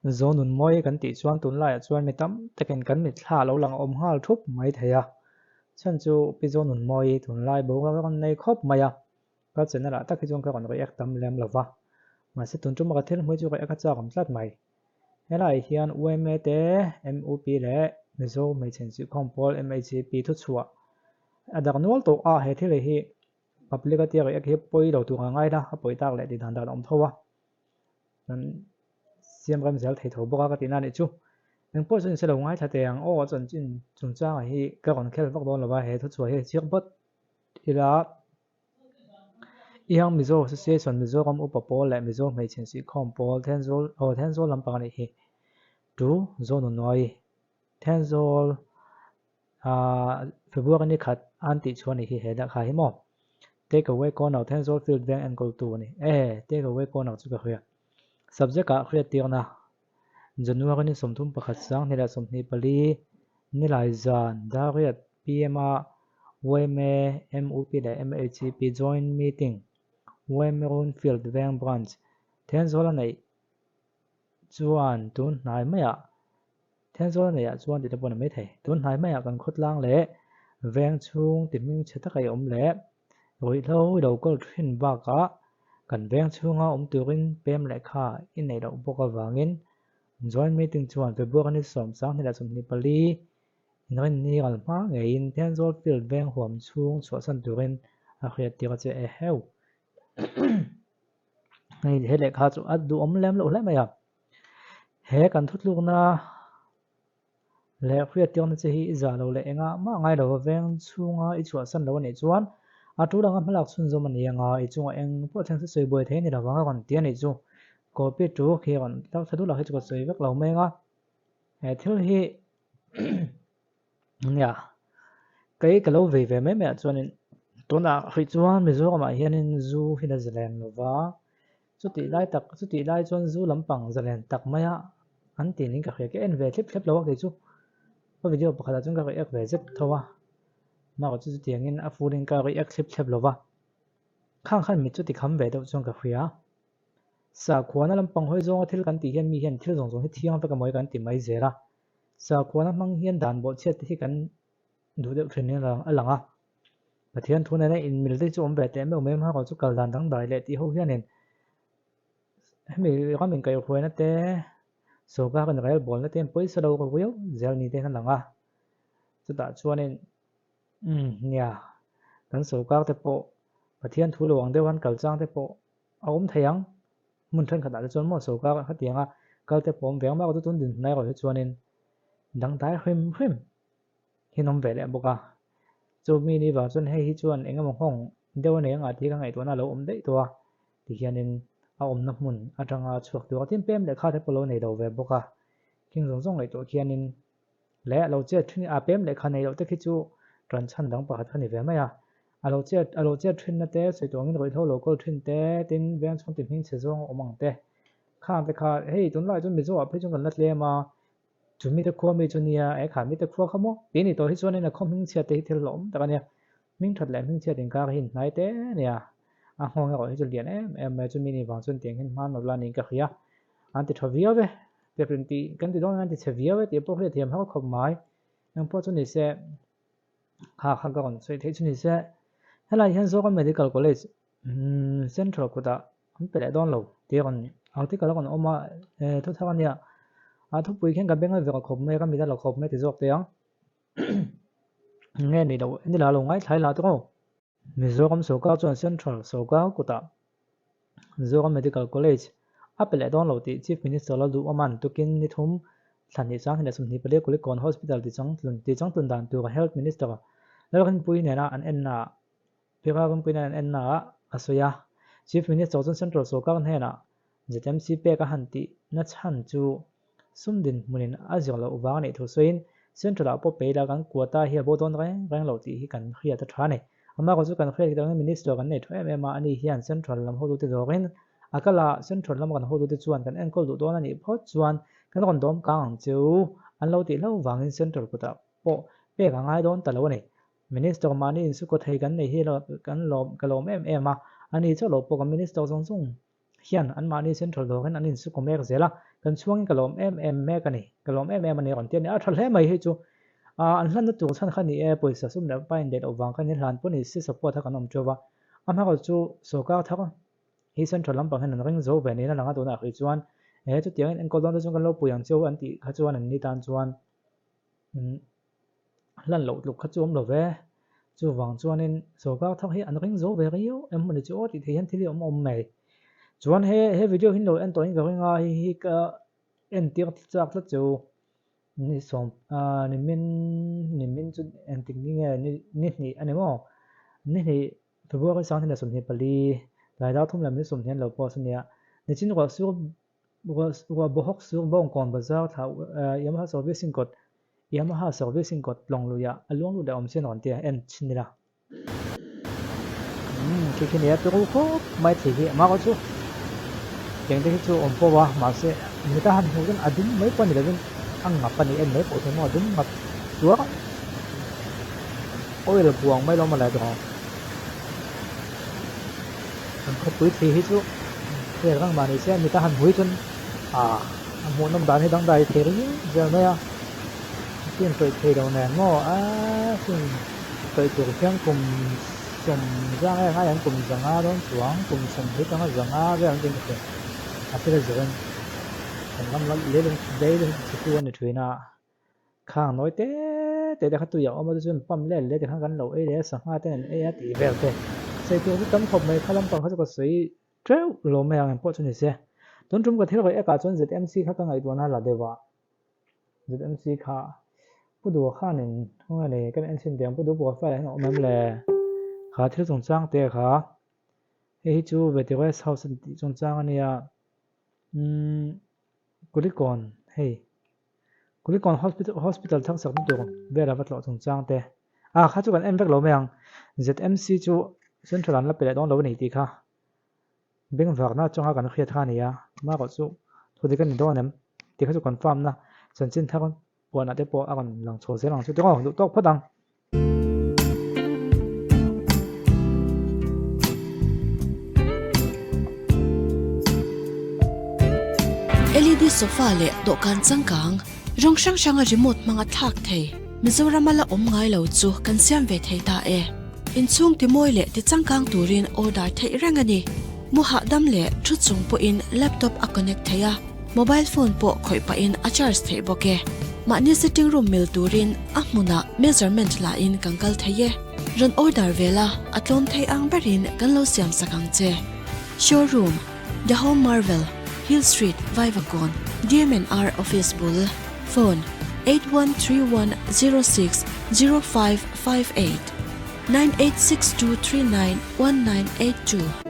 zo nun moi kan ti chuan tun lai chuan mi tam takin kan mi thla lo lang om hal thup mai theya chan chu pi zo nun moi tun lai bo ka kan nei khop maya ka chen la tak hi chung ka kan ro ek tam lem lova ma se tun chu ma ka thel moi chu ka ek cha kam tlat mai helai hian UMA te MUP le mizo mai chen si khompol MHP thu chua adak nual to a he thil hi public ati ek hi poi lo tu ngai da a poi tak le di dan dan om thowa nan siam ram zel thei tho boka ka tina ni chu nang po chen se lo ngai thate ang o chon chin chung chang hi ka kon khel vak don lova he thu chua he chiak bot ila yang mizo association mizo kam upapol le mizo mai chen si khompol tenzol lampang ni hi tu zone noi tenzol February ni khat anti chuan hi he da kha hi mo take away ko now tenzol field bank and goal tu ni take away ko now chu ka khya subject ka khria tir na January ni somthum pakhat sang nila somni pali nilai zan da riat PMA WMA MUP le MHP joint meeting Wamerun field bank branch tenzol nei chuan tun nai maya tenzol nei a chuan ti ta pon mai thei tun nai maya kan khut lang le veng chung ti ming cheta kai om le roi lo do kol thin ba ka kan veng chunga turin pem le kha in nei do boka wangin joint meeting chuan February ni som sang ni la som ni pali in ni gal ma ngein tenzol field bank huam chung chwa san turin a khia ti ka che heu ngay he le kha chu adu om lem lo le maya he kan thut lu na le khria tiang che hi za lo le enga ma ngai lo veng chunga I chwa san lo nei chuan a tu dang malak chun zo man yenga I chunga eng po thang se soi boi the ni la wanga kon tia nei chu ko pi tu khi kon tak thadu la hi chu ko soi vek lo menga he thil hi nya kai ka lo ve ve me me chuan in tuna hi chuan mi zo ma hianin zu hi na zelen lova chuti lai chuan zu lampang zelen tak maya an ti ning ka khia ke en ve thlep lo ke chu ko video pakhala chung ka ek ve zet thowa ma ko chu tiangin a furin ka ek thlep lova khang khan mi chuti kham ve do chung ka khia sa khuana lampang hoi zonga thil kan ti hian mi hian thil zong zong hi thiang pa ka moi kan ti mai zera sa khuana mang hian dan bo chet hi kan du de thrin lang alanga pathian thuna na in mil te chu om ve te me me ma ko chu kal dan dang dai le ti ho hianin hemi ramin kai khuana te so ka kan rail bol na tem poisa do ko yo zel ni te na langa chu ta chuanin nya kan so ka te po pathian thu lo ang de wan kal chang te po aum thayang mun than khata chuan mo so ka kha tianga kal te pom veng ma ko tun din nai ko chuanin dang dai hrim hinom ve le boka chu mi ni wa chuan hei hi chuan engam hong dewa ne anga thi ka ngai to na lo om dei to ti hianin a om na mun atanga chuak tu atin pem le kha te polo nei do ve boka king zong zong lai to khianin le lo che thini a pem le kha nei lo te khi chu tran chan dang pa thani ve maya a lo che thin na te sei tongin roi tho local thin te tin veng chong ti hing che zong omang te khang te kha hei tun lai chun mi zo a phe chung kan lat le ma chumi te khuwa mi chunia e kha mi te khuwa khamo ti ni to hi chuan in a khom hing chia te hi thil lom ta ania ming that le ming chia din ka hin nai te nia a hong ho hi chu lian em chumi ni wang chun tiang hin man no la ni ka khia anti thavia ve te printi kan ti dong anti chavia ve te po hre thiam ha khom mai ang po chu ni se kha kha ka kon sei the chu ni se hala hian zo ka medical college central ko da am pe le don lo te kon article kon oma thu tha ania a thu pui khen ka benga ve ka khom me ka mi da lo khom me ti jok te ang nghe ni do ni la lo ngai thai la to Mizoram so ka chuan central so ka ko ta Mizoram medical college apple don lo ti chief minister lo du aman tukin ni thum thani chang hina sum ni pale kulikon hospital ti chang tun dan tu health minister lo kan pui ne na an en na pira kan pui na an en na asoya chief minister chuan central so ka ne na ZMC pe ka han ti na chan chu sumdin munin azir lo uwang nei thu soin central a po pe la kan kwata hi bo don reng lo ti hi kan khia ta thane ama ko chu kan khia ki minister kan nei thoe ma ani hian central lam ho du te dorin akala central lam kan ho du te chuan kan enkol du don ani phot chuan kan kon dom kang chu an lo ti lo wangin central ko ta po pe ka ngai don ta lo nei minister mani in su ko thei kan nei hi lo kan lom kalom ma ani chu lo po kan minister zong zong hian an mani central do kan anin su ko mek zela kan chuang kalom me kani kalom ani kon tian a thal he mai he chu an hlan na tur chan khani e poisa sum na pain det owang kan hlan poni si support ha kanom chowa ama ko chu soka thak hi central lampang han ring zo ve ni na langa to na khi chuan chu tiang en ko don chu kan lo puyang chu an ti kha chuan an ni tan chuan hlan lo luk kha chum lo ve chu wang chuan in soka thak hi an ring zo ve riu em mani chu ti the han thili mai chuan he video hin lo en to in ga ringa hi ka en tiak chak la chu ni som ni min chu en tik ni nge ni ani mo ni February sang ni som ni pali lai da thum lam ni som hian lo po sania ni chin ro su wa bohok su bong kon bazar tha Yamaha servicing code long lu ya along lu da om chen on tia en chin ni la ki ni ya tu ko mai thi hi ma ko chu keng de chu om po wa ma se ni ta han hu kan adum mai pa ni la ang ngap pa ni en mai po the mo adum ngap tua oi la buang mai lo ma la do an ko pui thi hi chu thế răng mà này sẽ người ta hàn hối chân một năm đàn hay đăng đài thế đấy giờ này tiền tuổi thế đầu này ngõ tuổi tuổi khen cùng sầm giang hay hai anh cùng giang đó xuống cùng sầm hết đó giang với anh trên cái thế là giờ anh năm lấy lên đấy lên chỉ tuôn để thuê na khang nói thế để khách tụi ông mà tôi xin pump lên để khách gắn lẩu ấy để sáng hai tên ấy thì về thế xây tôi cái tấm hộp này khá lắm bằng khách có suy treo lo me ang po chuni se don tum ka thil ko eka chon ZMC kha ka ngai tuana la dewa ZMC kha pudu kha nin thonga le kan ancient deng pudu bo fa la no mem le kha thil chong chang te kha he chu veterans house ti chong chang ania kulikon hospital thang sak tu vera vat lo chong chang te kha chu kan em vek lo me ang ZMC chu central an la pele don lo ni ti kha beng vak na chonga kan khia thani ya ma ko chu thodi kan do nem ti kha chu confirm na chan chin thakon pona te po akon lang cho se lang chu te ko tok phodang LED sofa le do kan changkang rong sang sanga remote manga thak thei Mizoram ala om ngai lo chu kan siam ve thei ta e in chung ti moi le ti changkang turin order thei rangani mu ha dam le thu chung po in laptop a connect theya mobile phone po khoi pa in a charge thei boke mani sitting room mil turin a muna measurement la in kankal theye ran order vela atlon thei ang berin kan lo siam sakang che showroom The Home Marvel Hill Street Vivacon DMNR Office Bull phone 8131060558 9862391982